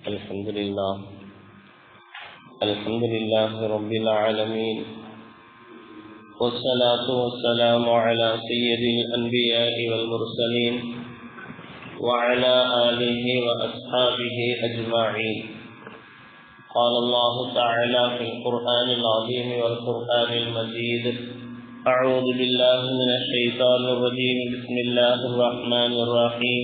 الحمد لله رب العالمين، والصلاة والسلام على سيد الأنبياء والمرسلين وعلى آله وأصحابه أجمعين. قال الله تعالى في القرآن العظيم والقرآن المجيد: أعوذ بالله من الشيطان الرجيم، بسم الله الرحمن الرحيم.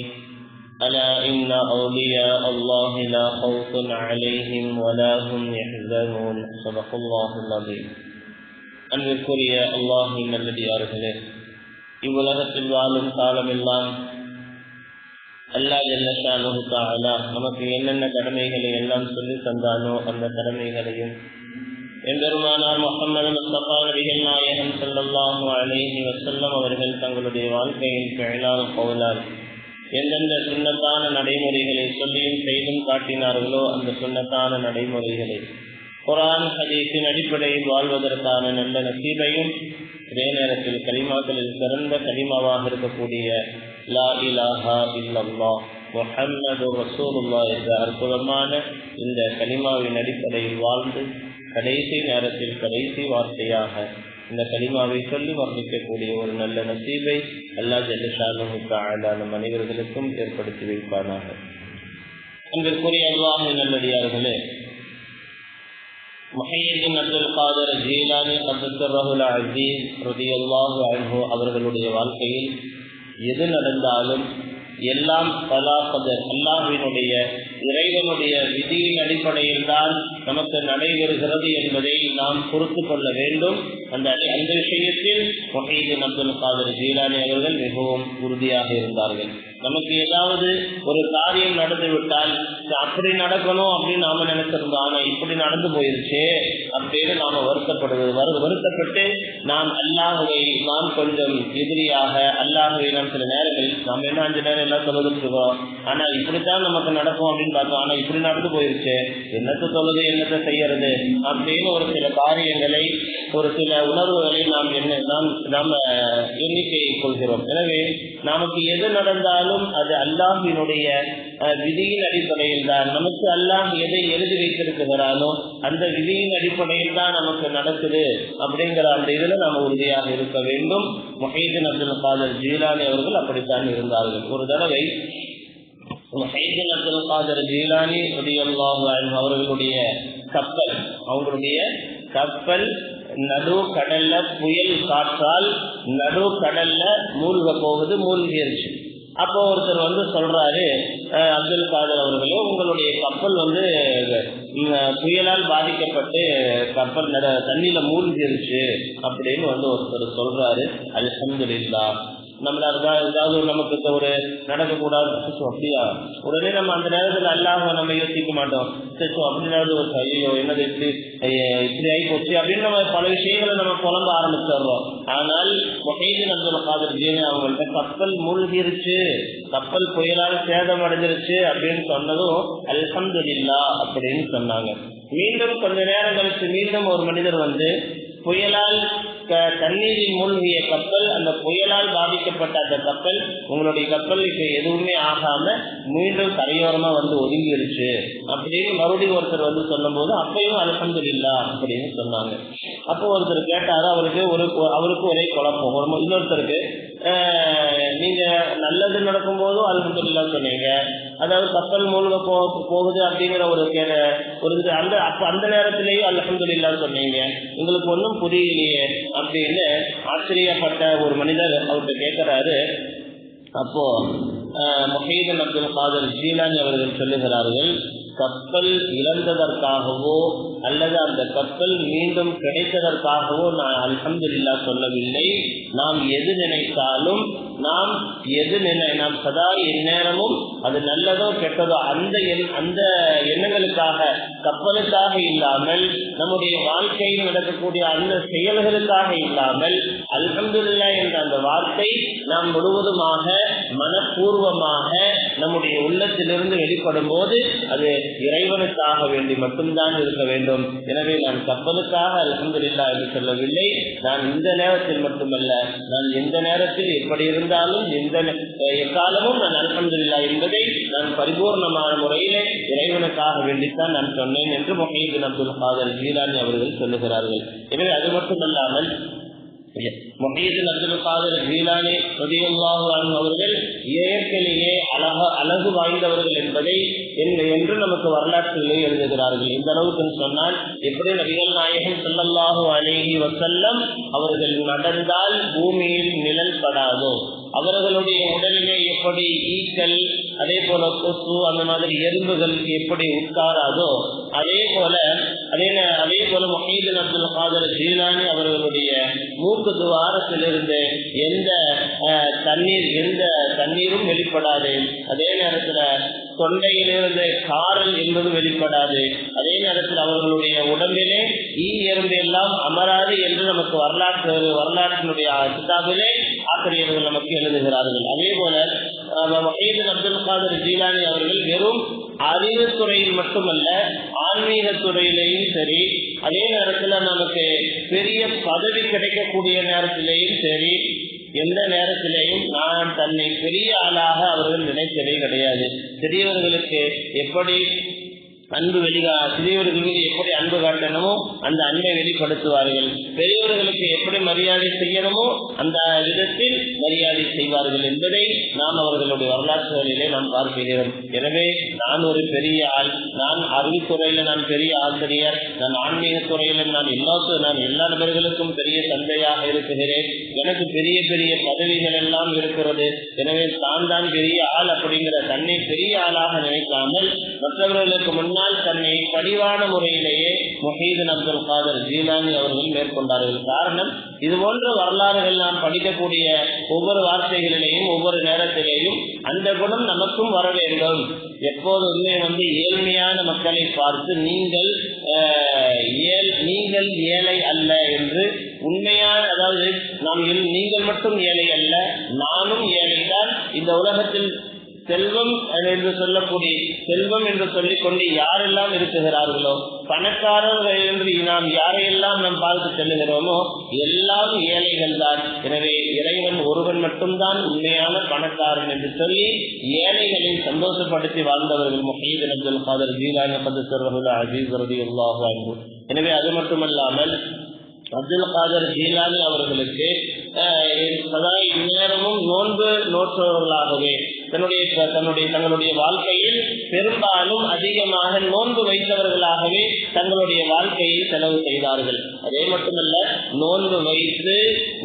ألا إن أولياء الله لا خوف عليهم ولا هم يحزنون. صدق الله العظيم. அன்பிற்குரிய அல்லாஹ்வின் நல்லடியார்களே, இவ்வுலகத்தில் வாழும் காலமெல்லாம் அல்லாஹ் ஜல்லஷானுஹு தஆலா நமக்கு என்னென்ன கடமைகளை எல்லாம் சொல்லி தந்தானோ அந்த கடமைகளையும் எம்பெருமானார் முஹம்மது முஸ்தபா நபிகள் நாயகம் ஸல்லல்லாஹு அலைஹி வஸல்லம் அவர்கள் தங்களுடைய வாழ்க்கையில் பிழையான கௌலால் எந்தெந்த சுன்னத்தான நடைமுறைகளை சொல்லியும் செய்தும் காட்டினார்களோ அந்த சுன்னத்தான நடைமுறைகளை குர்ஆன் ஹதீஸின் அடிப்படையில் வாழ்வதற்கான நல்ல நசீபையும், அதே நேரத்தில் கலிமாக்களில் சிறந்த கலிமாவாக இருக்கக்கூடிய லா இலாஹா இல்லல்லாஹ் முஹம்மதுர் ரசூலுல்லாஹ் என்ற அற்புதமான இந்த கலிமாவின் அடிப்படையில் வாழ்ந்து கடைசி நேரத்தில் கடைசி வார்த்தையாக இந்த கலிமாவை சொல்லி வர்ணிக்கக்கூடிய ஒரு நல்ல நசீபை அல்லாஹ் ஜல்லஷானுஹு தஆலா நம் அனைவர்களுக்கும் ஏற்படுத்தி வைப்பானாக. அன்பிற்குரிய அல்லாஹ்வின் நல்லடியார்களே, முஹய்யிதீன் அப்துல் காதர் ஜீலானி கத்தஸர்ரஹுல் அஸீஸ் ரலியல்லாஹு அன்ஹு அவர்களுடைய வாழ்க்கையில் எது நடந்தாலும் எல்லாம் கலாகதர் அல்லாஹ்வினுடைய இறைவனுடைய விதியின் அடிப்படையில் தான் நமக்கு நடைபெறுகிறது என்பதை நாம் பொறுத்து கொள்ள வேண்டும். அந்த விஷயத்தில் முஹய்யிதீன் அப்துல் காதர் ஜீலானி அவர்கள் மிகவும் உறுதியாக இருந்தார்கள். நமக்கு ஏதாவது ஒரு காரியம் நடந்துவிட்டால் அப்படி நடக்கணும் அப்படின்னு நாம நினைச்சிருந்தோம், ஆனா இப்படி நடந்து போயிருச்சு அப்படின்னு நாம வருத்தப்பட்டு நாம் அல்லாஹுவை நாம் கொஞ்சம் எதிரியாக அல்லாஹுவை நாம் சில நேரங்களில் நாம் என்ன 5 நேரம் எல்லாம் சொல்லிட்டு இருக்கோம், ஆனா இப்படித்தான் நமக்கு நடக்கும் அப்படின்னு பார்த்தோம், ஆனா இப்படி நடந்து போயிருச்சு, என்னத்தை சொல்லுது என்னத்தை செய்யறது அப்படின்னு ஒரு சில காரியங்களை ஒரு சில உணர்வுகளை நாம் எண்ணிக்கையை கொள்கிறோம். எனவே நமக்கு எது நடந்தாலும் அது அல்லாஹ்வினுடைய விதியின் அடிப்படையில் தான். நமக்கு அல்லாஹ் எதை எழுதி வைத்திருக்கிறானோ அந்த விதியின் அடிப்படையில் தான் நமக்கு நடக்குது அப்படிங்கிற அந்த இதுல நாம உறுதியாக இருக்க வேண்டும். முஹய்யிதீன் அப்துல் காதர் ஜீலானி அவர்கள் அப்படித்தான் இருந்தார்கள். ஒரு தடவை முஹய்யிதீன் அப்துல் காதர் ஜீலானி ரலியல்லாஹு அன்ஹு அவர்களுடைய கப்பல் நடு கடல்ல புயல் காற்றால் நடு கடல்ல மூழ்கிருச்சு. அப்போ ஒருத்தர் சொல்றாரு, அப்துல் காதர் அவர்களே, உங்களுடைய கப்பல் புயலால் பாதிக்கப்பட்டு கப்பல் தண்ணியில மூழ்கிருச்சு அப்படின்னு ஒருத்தர் சொல்றாரு. அல்ஹம்துலில்லாஹ். ஏதாவது நமக்கு ஒரு நடக்கக்கூடாது அப்படியா, உடனே நம்ம அந்த நேரத்தில் அல்லாஹ் நம்ம யோசிக்க மாட்டோம். அப்படின்னாவது ஒரு ஐயோ என்னது இப்படி ஆகி போச்சு அப்படின்னு நம்ம பல விஷயங்களை நம்ம புலம்ப ஆரம்பிச்சிடுறோம். ஆனால் முஹய்யிதீன் அப்துல் காதர் ஜீலானி அவங்கள்ட்ட கப்பல் மூழ்கிருச்சு, கப்பல் புயலால் சேதம் அடைஞ்சிருச்சு அப்படின்னு சொன்னதும் அல்ஹம்துலில்லாஹ் அப்படின்னு சொன்னாங்க. மீண்டும் கொஞ்ச நேரம் கழிச்சு மீண்டும் ஒரு மனிதர் புயலால் தண்ணீரில் மூழ்கிய கப்பல், அந்த புயலால் பாதிக்கப்பட்ட அந்த கப்பல், உங்களுடைய கப்பல் இப்ப எதுவுமே ஆகாம மீண்டும் கரையோரமா ஒதுங்கிருச்சு அப்படின்னு மறுபடியும் ஒருத்தர் சொல்லும் போது அப்பயும் அல்ஹம்துலில்லாஹ் அப்படின்னு சொன்னாங்க. அப்போ ஒருத்தர் கேட்டாரு, அவருக்கு ஒரே குழப்பம். இன்னொருத்தருக்கு நீங்க நல்லது நடக்கும் போதும் அல்ஹம்துலில்லாஹ் சொன்னீங்க, அதாவது கப்பல் மூழ்க போகுது அப்படிங்கிற அந்த நேரத்திலேயும் அல்ஹம்துலில்லாஹ் சொன்னீங்க, உங்களுக்கு ஒன்றும் புரியலையே அப்படின்னு ஆச்சரியப்பட்ட ஒரு மனிதர் அவர்கிட்ட கேட்கிறாரு. அப்போ முஹய்யிதீன் அப்துல் காதர் ஜீலானி அவர்கள் சொல்லுகிறார்கள், கப்பல் இழந்ததற்காகவோ அல்லது அந்த கப்பல் மீண்டும் கிடைத்ததற்காகவோ நான் அல்ஹம்துலில்லாஹ் சொல்லவில்லை. நாம் எது நினைத்தாலும் நாம் சதா எந்நேரமும் அது நல்லதோ கெட்டதோ அந்த எண்ணங்களுக்காக, கப்பலுக்காக இல்லாமல், நம்முடைய வாழ்க்கையில் நடக்கக்கூடிய அந்த செயல்களுக்காக இல்லாமல் அல்ஹம்துலில்லாஹ் என்ற அந்த வார்த்தை நாம் முழுவதுமாக மனப்பூர்வமாக நம்முடைய உள்ளத்திலிருந்து வெளிப்படும் போது அது இறைவனுக்காக வேண்டி மட்டும்தான் இருக்க வேண்டும். எனவே நான் கப்பலுக்காக அல்ஹம்துலில்லாஹ் என்று சொல்லவில்லை. நான் இந்த நேரத்தில் மட்டுமல்ல, நான் எந்த நேரத்தில் எப்படி இருந்தாலும் எக்காலமும் நான் அல்ஹம்துலில்லாஹ் என்பதை நான் பரிபூர்ணமான முறையிலே இறைவனுக்காக வேண்டித்தான் நான் சொன்னேன் என்று முஹையீன் அப்துல் காதர் ஜீலானி அவர்கள் சொல்லுகிறார்கள். எனவே அது மட்டுமல்லாமல் முஹையீன் அப்துல் காதர் ஜீலானி ரலியல்லாஹு அன்ஹு அவர்கள் இயற்கையிலேயே அழகு வாய்ந்தவர்கள் என்பதை என்று நமக்கு வரலாற்றிலே எழுதுகிறார்கள். இந்த அளவுக்கு சொன்னால், எப்படி நபிகள் நாயகம் ஸல்லல்லாஹு அலைஹி வஸல்லம் அவர்கள் நடந்தால் பூமியில் நிழல் படாதோ, அவர்களுடைய உடலிலே எப்படி ஈக்கள், அதே போல கொசு, அந்த மாதிரி எறும்புகள் எப்படி உட்காராதோ அதே போல முஹையீன் அப்துல் காதர் ஜீலானி அவர்களுடைய மூக்கு துவாரத்திலிருந்து எந்த தண்ணீரும் வெளிப்படாது. அதே நேரத்தில் தொண்டையிலிருந்து காரல் என்பது வெளிப்படாது. அதே நேரத்தில் அவர்களுடைய உடம்பிலே ஈ எறும்பு எல்லாம் அமராது என்று நமக்கு வரலாற்றினுடைய கிதாபிலே ஆசிரியர்கள் நமக்கு எழுதுகிறார்கள். அதே போல முஹையீன் அப்துல் காதர் ஜீலானி அவர்கள் வெறும் அறிவு துறையில் மட்டுமல்ல, ஆன்மீக துறையிலேயும் சரி, அதே நேரத்தில் நமக்கு பெரிய பதவி கிடைக்கக்கூடிய நேரத்திலேயும் சரி, எந்த நேரத்திலேயும் நான் தன்னை பெரிய ஆளாக அவர்கள் நினைத்ததே கிடையாது. சிறியவர்களுக்கு எப்படி சிறியவர்கள் மீது எப்படி அன்பு காட்டணுமோ அந்த அன்பை வெளிப்படுத்துவார்கள். பெரியவர்களுக்கு எப்படி மரியாதை செய்யணுமோ அந்த விதத்தில் மரியாதை செய்வார்கள் என்பதை நாம் அவர்களுடைய வரலாற்றுகளிலே நாம் பார்க்கிறோம். எனவே நான் ஒரு பெரிய ஆள், நான் அறிவுத்துறையில நான் பெரிய ஆசிரியர், நான் ஆன்மீக துறையில நான் எல்லா நபர்களுக்கும் பெரிய தந்தையாக இருக்கிறேன், எனக்கு பெரிய பெரிய பதவிகள் எல்லாம் இருக்கிறது, எனவே தான் பெரிய ஆள் அப்படிங்கிற தன்னை பெரிய ஆளாக நினைக்காமல் மற்றவர்களுக்கு முன்னால் தன்னை படிவான முறையிலேயே முஹையீன் அப்துல் காதர் ஜீலானி அவர்கள் மேற்கொண்டார்கள். காரணம், இது போன்ற வரலாறுகள் நாம் படிக்கக்கூடிய ஒவ்வொரு வார்த்தைகளிலேயும் ஒவ்வொரு நேரத்திலேயும் அந்த குணம் நமக்கும் வர வேண்டும். எப்போதுமே ஏழ்மையான மக்களை பார்த்து நீங்கள் ஏழை அல்ல என்று உண்மையான, அதாவது நீங்கள் மட்டும் ஏழை அல்ல, நானும் ஏழைதான். இந்த உலகத்தில் செல்வம் என்று சொல்லிக் கொண்டு யாரெல்லாம் இருக்குகிறார்களோ, பணக்காரர்கள் என்று நாம் யாரையெல்லாம் நாம் பார்த்து செல்லுகிறோமோ எல்லாம் ஏழைகள் தான். எனவே இறைவன் ஒருவன் மட்டும்தான் உண்மையான பணக்காரன் என்று சொல்லி ஏழைகளை சந்தோஷப்படுத்தி வாழ்ந்தவர்கள் முஹையீன் அப்துல் காதர் ஜீலானி ரலியல்லாஹு அன்ஹு. எனவே அது மட்டுமல்லாமல் அப்துல் காதர் ஜீலானி அவர்களுக்கு நேரமும் நோன்பு நோற்றவர்களாகவே தங்களுடைய வாழ்க்கையில் பெரும்பாலும் அதிகமாக நோன்பு வைத்தவர்களாகவே தங்களுடைய வாழ்க்கையை செலவு செய்தார்கள். அதே மட்டுமல்ல, நோன்பு வைத்து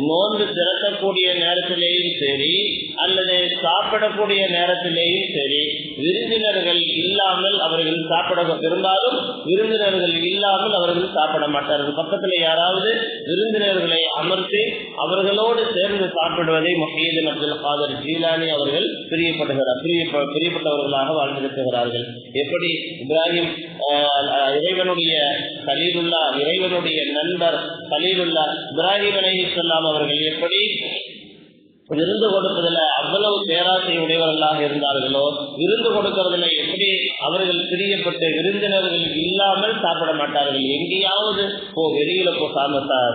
நோன்பு திறக்கக்கூடிய நேரத்திலேயும் சரி அல்லது சாப்பிடக்கூடிய நேரத்திலேயும் சரி, விருந்தினர்கள் இல்லாமல் அவர்கள் பெரும்பாலும் விருந்தினர்கள் இல்லாமல் அவர்கள் சாப்பிட மாட்டார்கள். பக்கத்தில் யாராவது விருந்தினர்களை அமர்த்தி அவர்களோடு சேர்ந்து சாப்பிடுவதை முஹையீன் அப்துல் காதர் ஜீலானி அவர்கள் பிரியப்பட்டவர்களாக வாழ்ந்திருக்கிறார்கள். எப்படி இப்ராஹிம் இறைவனுடைய கலீலுல்லா, இறைவனுடைய நண்பர் கலீலுல்லா இப்ராஹிம் அலைஹிஸ்ஸலாம் அவர்கள் எப்படி விருந்து கொடுப்பதில் அவ்வளவு பேராசை உடையவர்களாக இருந்தார்களோ, விருந்து கொடுக்கறதுல எப்படி அவர்கள் பிரியப்பட்டு விருந்தினர்கள் இல்லாமல் சாப்பிட மாட்டார்கள். எங்கேயாவது வெளியில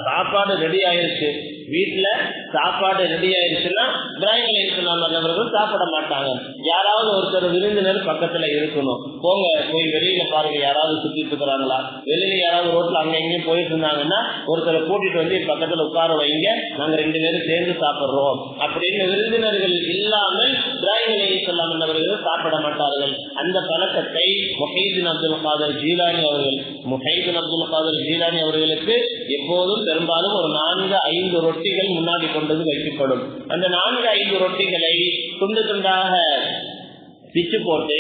சாப்பாடு ரெடி ஆயிருச்சு, வீட்டுல சாப்பாடு ரெடி ஆயிடுச்சுன்னா இப்ராஹிம் அலைஹிஸ்ஸலாம் அவர்கள் சாப்பிட மாட்டாங்க. யாராவது ஒருத்தர் விருந்தினர் பக்கத்துல இருக்கணும். போய் வெளியில பாருங்க, யாராவது சுத்திட்டு இருக்கிறாங்களா, வெளியில யாராவது ரோட்ல அங்க எங்கேயும் போயிட்டு இருந்தாங்கன்னா ஒருத்தரை கூட்டிட்டு பக்கத்துல உட்கார வைங்க, நாங்க 2 பேரும் சேர்ந்து சாப்பிடுறோம் அப்படின்னு விருந்தினர்கள் இல்லாமல் இப்ராஹிம் அலைஹிஸ்ஸலாம் அவர்கள் சாப்பிட மாட்டார்கள். அந்த பழக்கத்தை முஹையீன் அப்துல் காதர் ஜீலானி அவர்களுக்கு எப்போதும் பெரும்பாலும் ஒரு 4-5 ரொட்டிகள் முன்னாடி கொண்டது வைக்கப்படும். அந்த 4-5 ரொட்டிகளை துண்டு துண்டாக பிச்சு போட்டு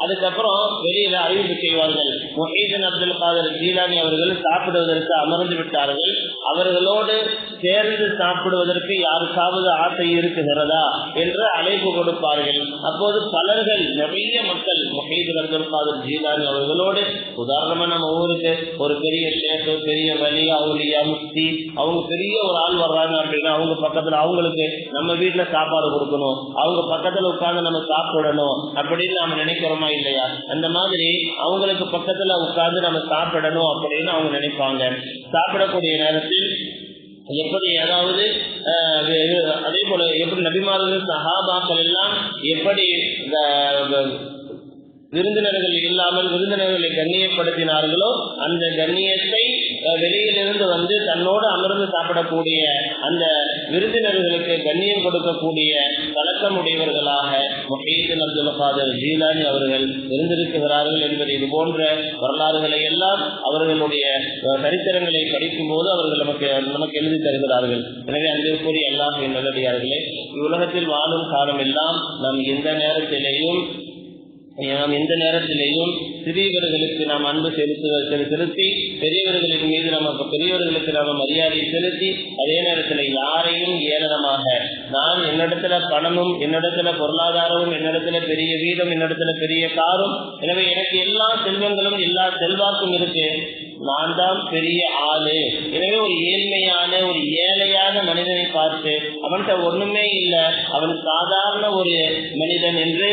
அதுக்கப்புறம் வெளியில அறிவிப்பு செய்வார்கள். முஹையீன் அப்துல் காதர் ஜீலானி அவர்கள் சாப்பிடுவதற்கு அமர்ந்து விட்டார்கள். அவர்களோடு சேர்ந்து சாப்பிடுவதற்கு யாருக்காவது ஆசை இருக்குகிறதா என்று அழைப்பு கொடுப்பார்கள். அப்போது பலர்கள், நிறைய மக்கள் முஹீத் அப்துல் காதர் ஜீலானி அவர்களோடு, உதாரணமா நம்ம ஊருக்கு ஒரு பெரிய ஷேக், பெரிய வலி, அவுலியா, முஃப்தி, அவங்க பெரிய ஒரு ஆள் வர்றாங்க அப்படின்னா அவங்க பக்கத்துல அவங்களுக்கு நம்ம வீட்டுல சாப்பாடு கொடுக்கணும், அவங்க பக்கத்துல உட்கார்ந்து நம்ம சாப்பிடணும் அப்படின்னு நாம நினைக்கிறோமா இல்லையா? அந்த மாதிரி அவங்களுக்கு பக்கத்துல உட்கார்ந்து நம்ம சாப்பிடணும் அப்படின்னு அவங்க நினைப்பாங்க. சாப்பிடக்கூடிய நேரத்தில் எப்படி, அதாவது அதே போல எப்படி நபிமார்கள் சஹாபாக்கள் எல்லாம் எப்படி விருந்தினர்கள் இல்லாமல் விருந்தினர்களை கண்ணியப்படுத்தினார்களோ அந்த கண்ணியத்தை வெளியிலிருந்து வந்து தன்னோடு அமர்ந்து சாப்பிடக்கூடிய அந்த விருந்தினர்களுக்கு கண்ணியம் கொடுக்கக்கூடிய பழக்கமுடையவர்களாக முஹீத் அப்துல் காதர் ஜீலானி அவர்கள் இருந்திருக்கிறார்கள் என்பது இது போன்ற வரலாறுகளை எல்லாம் அவர்களுடைய சரித்திரங்களை படிக்கும் போது அவர்கள் நமக்கு எழுதி தருகிறார்கள். எனவே அன்பிற்குரிய அல்லாஹ்வின் நல்லடியார்களே, இவ்வுலகத்தில் வாழும் காலம் எல்லாம் நாம் எந்த நேரத்திலேயும் சிறியவர்களுக்கு நாம் அன்பு செலுத்தி பெரியவர்களின் மீது பெரியவர்களுக்கு நாம் மரியாதை செலுத்தி, அதே நேரத்தில் யாரையும் ஏளனமாக, நான் என்னிடத்துல பணமும் என்னிடத்துல பொருளாதாரமும் என்னிடத்துல பெரிய வீடும் என்னிடத்துல பெரிய காரும், எனவே எனக்கு எல்லா செல்வங்களும் எல்லா செல்வாக்கும் இருக்கு, நான் தான் பெரிய ஆளு, எனவே ஒரு ஏழ்மையான ஒரு ஏழையான மனிதனை பார்த்து அவன்கிட்ட ஒண்ணுமே இல்லை, அவன் சாதாரண ஒரு மனிதன் என்று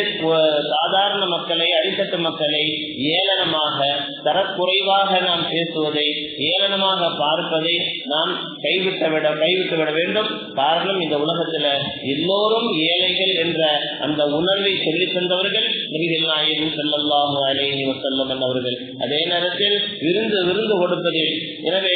சாதாரண மக்களை, அடித்தட்டு மக்களை ஏளனமாக தரக்குறைவாக நாம் பேசுவதை, ஏளனமாக பார்ப்பதை நாம் கைவிட்டு விட வேண்டும். காரணம், இந்த உலகத்துல எல்லோரும் ஏழைகள் என்ற அந்த உணர்வை சொல்லித் தந்தவர்கள் நபிகள் நாயகம் ஸல்லல்லாஹு அலைஹி வஸல்லம் அவர்கள். அதே நேரத்தில் விருந்து கொடுப்பது. எனவே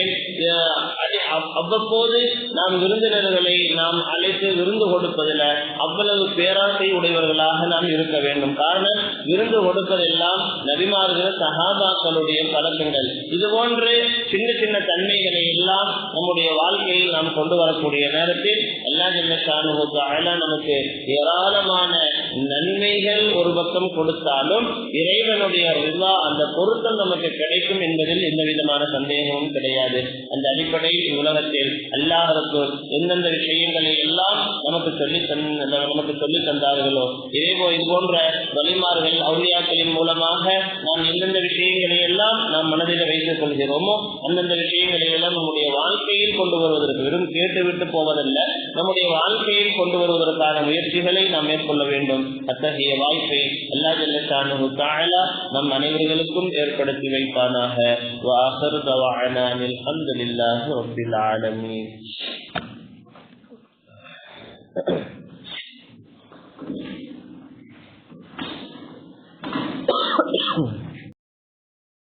அவ்வப்போது நாம் விருந்தினர்களை நாம் அழைத்து விருந்து கொடுப்பதில் அவ்வளவு பேராசை உடையவர்களாக நாம் இருக்க வேண்டும். காரணம், விருந்து கொடுப்பதெல்லாம் நபிமார்கள் சஹாபாக்களுடைய பழக்கங்கள். இது போன்று சின்ன சின்ன தன்மைகளை எல்லாம் நம்முடைய வாழ்க்கையில் நாம் கொண்டு வரக்கூடிய நேரத்தில் அல்லாஹ் ஜல்ல ஷானுஹு தஆலா நமக்கு ஏராளமான நன்மைகள் ஒரு பக்கம் கொடுத்தாலும் இறைவனுடைய ரிضா, அந்த பொருத்தம் நமக்கு கிடைக்கும் என்பதில் எந்த விதமான சந்தேகமும் கிடையாது. அந்த அடிப்படையில் உலகத்தில் அல்லாஹ் எந்தெந்த விஷயங்களை எல்லாம் நமக்கு சொல்லி தந்தார்களோ, இதேபோல் இது போன்ற வலிமார்கள் அவுலியாக்களின் மூலமாக நாம் எந்தெந்த விஷயங்களை எல்லாம் நாம் மனதில் வைத்துக் கொள்கிறோமோ அந்தந்த விஷயங்களை எல்லாம் நம்முடைய வாழ்க்கையில் கொண்டு வருவதற்கு, வெறும் கேட்டுவிட்டு போவதல்ல, நம்முடைய வாழ்க்கையில் கொண்டு வருவதற்கான முயற்சிகளை நாம் மேற்கொள்ள வேண்டும். அத்தகைய வாய்ப்பை அல்லாஹ் ஜல்ல ஷானுஹு தஆலா நம் அனைவர்களுக்கும் ஏற்படுத்தி வைப்பானாக. وآخر دعوانا الحمد لله رب العالمين.